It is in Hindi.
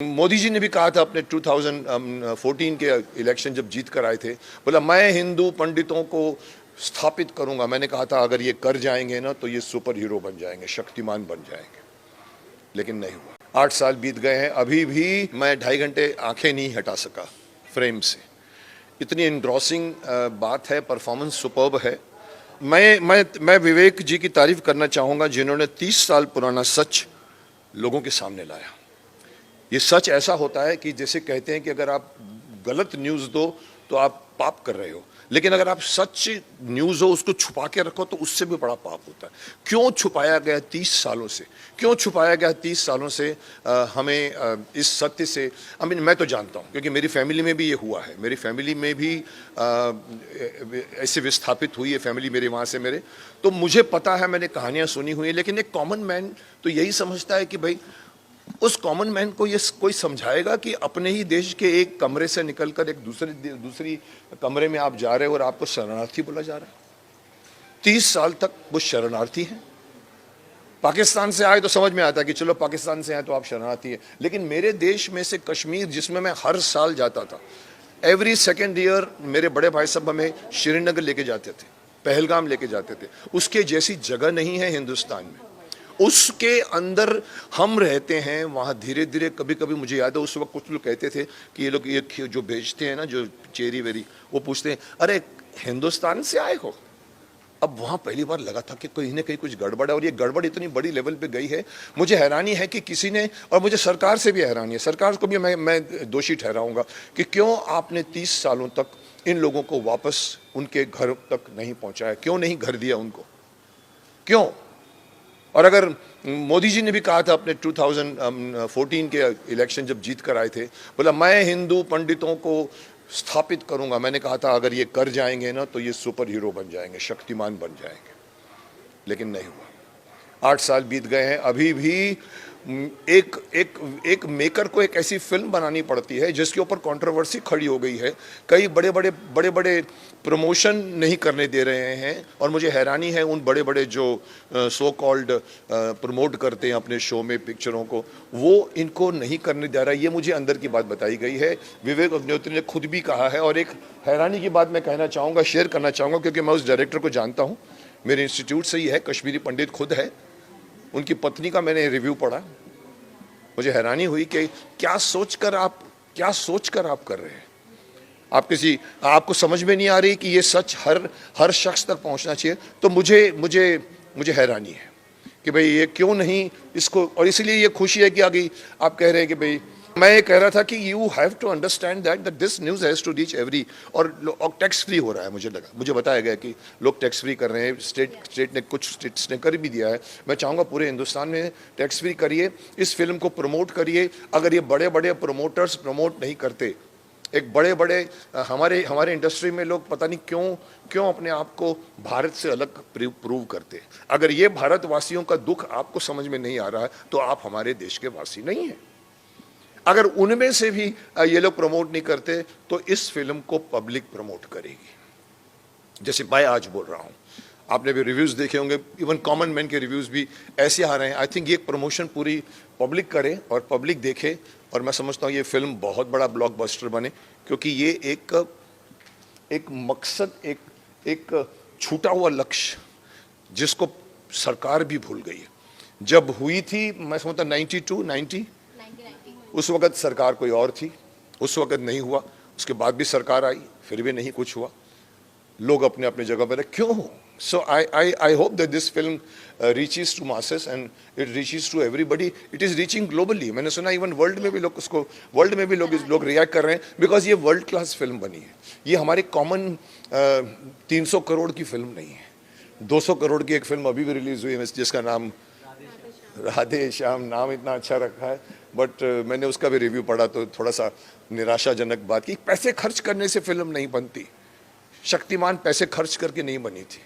मोदी जी ने भी कहा था अपने 2014 के इलेक्शन जब जीत कर आए थे, बोला मैं हिंदू पंडितों को स्थापित करूंगा। मैंने कहा था अगर ये कर जाएंगे ना तो ये सुपर हीरो बन जाएंगे, शक्तिमान बन जाएंगे, लेकिन नहीं हुआ। 8 साल बीत गए हैं, अभी भी मैं 2.5 घंटे आंखें नहीं हटा सका फ्रेम से। इतनी इंग्रॉसिंग बात है, परफॉर्मेंस सुपर्ब है। मैं विवेक जी की तारीफ करना चाहूँगा जिन्होंने 30 साल पुराना सच लोगों के सामने लाया। ये सच ऐसा होता है कि जैसे कहते हैं कि अगर आप गलत न्यूज़ दो तो आप पाप कर रहे हो, लेकिन अगर आप सच न्यूज़ हो उसको छुपा के रखो तो उससे भी बड़ा पाप होता है। क्यों छुपाया गया 30 सालों से, क्यों छुपाया गया 30 सालों से हमें इस सत्य से? मैं तो जानता हूँ क्योंकि मेरी फैमिली में भी ये हुआ है। मेरी फैमिली में भी ऐसे विस्थापित हुई है फैमिली मेरे वहाँ से मेरे, तो मुझे पता है, मैंने कहानियाँ सुनी हुई है। लेकिन एक कॉमन मैन तो यही समझता है कि भाई उस कॉमन मैन को ये कोई समझाएगा कि अपने ही देश के एक कमरे से निकलकर एक दूसरी कमरे में आप जा रहे हो और आपको शरणार्थी बोला जा रहा है। 30 साल तक वो शरणार्थी हैं। पाकिस्तान से आए तो समझ में आता है कि चलो पाकिस्तान से आए तो आप शरणार्थी हैं, लेकिन मेरे देश में से कश्मीर, जिसमें मैं हर साल जाता था, एवरी सेकेंड ईयर मेरे बड़े भाई साहब हमें श्रीनगर लेके जाते थे, पहलगाम लेके जाते थे। उसके जैसी जगह नहीं है हिंदुस्तान में। उसके अंदर हम रहते हैं। वहाँ धीरे धीरे, कभी कभी मुझे याद है उस वक्त कुछ लोग कहते थे कि ये लोग ये जो बेचते हैं ना, जो चेरी वेरी, वो पूछते हैं अरे हिंदुस्तान से आए हो? अब वहाँ पहली बार लगा था कि कहीं ना कहीं कुछ गड़बड़ है, और ये गड़बड़ इतनी बड़ी लेवल पे गई है। मुझे हैरानी है कि किसी ने, और मुझे सरकार से भी हैरानी है, सरकार को भी मैं दोषी ठहराऊंगा कि क्यों आपने 30 सालों तक इन लोगों को वापस उनके घर तक नहीं पहुँचाया, क्यों नहीं घर दिया उनको, क्यों? और अगर मोदी जी ने भी कहा था अपने 2014 के इलेक्शन जब जीत कर आए थे, बोला मैं हिंदू पंडितों को स्थापित करूंगा। मैंने कहा था अगर ये कर जाएंगे ना तो ये सुपर हीरो बन जाएंगे, शक्तिमान बन जाएंगे, लेकिन नहीं हुआ। 8 साल बीत गए हैं, अभी भी एक मेकर को एक ऐसी फिल्म बनानी पड़ती है जिसके ऊपर कंट्रोवर्सी खड़ी हो गई है। कई बड़े बड़े प्रमोशन नहीं करने दे रहे हैं, और मुझे हैरानी है उन बड़े बड़े जो सो कॉल्ड प्रमोट करते हैं अपने शो में पिक्चरों को, वो इनको नहीं करने दे रहा है। ये मुझे अंदर की बात बताई गई है, विवेक अग्निहोत्री ने खुद भी कहा है। और एक हैरानी की बात मैं कहना चाहूँगा, शेयर करना चाहूँगा, क्योंकि मैं उस डायरेक्टर को जानता हूँ, मेरे इंस्टीट्यूट से ही है, कश्मीरी पंडित खुद है। उनकी पत्नी का मैंने रिव्यू पढ़ा, मुझे हैरानी हुई कि क्या सोचकर आप कर रहे हैं। आपको समझ में नहीं आ रही कि ये सच हर शख्स तक पहुंचना चाहिए। तो मुझे हैरानी है कि भाई ये क्यों नहीं इसको, और इसलिए ये खुशी है कि आगे आप कह रहे हैं कि भाई, मैं ये कह रहा था कि you have to understand that this news has to reach every, और टैक्स फ्री हो रहा है। मुझे बताया गया कि लोग टैक्स फ्री कर रहे हैं। स्टेट ने, कुछ स्टेट्स ने कर भी दिया है। मैं चाहूँगा पूरे हिंदुस्तान में टैक्स फ्री करिए, इस फिल्म को प्रमोट करिए। अगर ये बड़े बड़े प्रोमोटर्स प्रमोट नहीं करते, एक बड़े हमारे इंडस्ट्री में लोग पता नहीं क्यों अपने आप को भारत से अलग प्रूव करते। अगर ये भारतवासियों का दुख आपको समझ में नहीं आ रहा है तो आप हमारे देश के वासी नहीं हैं। अगर उनमें से भी ये लोग प्रमोट नहीं करते तो इस फिल्म को पब्लिक प्रमोट करेगी। जैसे मैं आज बोल रहा हूँ, आपने भी रिव्यूज़ देखे होंगे, इवन कॉमन मैन के रिव्यूज़ भी ऐसे आ रहे हैं। आई थिंक ये प्रमोशन पूरी पब्लिक करे और पब्लिक देखे, और मैं समझता हूँ ये फिल्म बहुत बड़ा ब्लॉकबस्टर बने, क्योंकि ये एक मकसद, एक छूटा हुआ लक्ष्य जिसको सरकार भी भूल गई है। जब हुई थी, मैं समझता 90 उस वक़्त सरकार कोई और थी, उस वक़्त नहीं हुआ। उसके बाद भी सरकार आई, फिर भी नहीं कुछ हुआ। लोग अपने अपने जगह पर क्यों हो? So I hope that this film reaches to masses and it reaches to everybody. It is reaching globally. मैंने सुना इवन वर्ल्ड में भी लोग रिएक्ट कर रहे हैं, बिकॉज ये वर्ल्ड क्लास फिल्म बनी है। ये हमारे कॉमन 300 करोड़ की फिल्म नहीं है। 200 करोड़ की एक फिल्म अभी भी रिलीज़ हुई है जिसका नाम राधे श्याम, नाम इतना अच्छा रखा है, बट मैंने उसका भी रिव्यू पढ़ा तो थोड़ा सा निराशाजनक बात की। पैसे खर्च करने से फिल्म नहीं बनती। शक्तिमान पैसे खर्च करके नहीं बनी थी।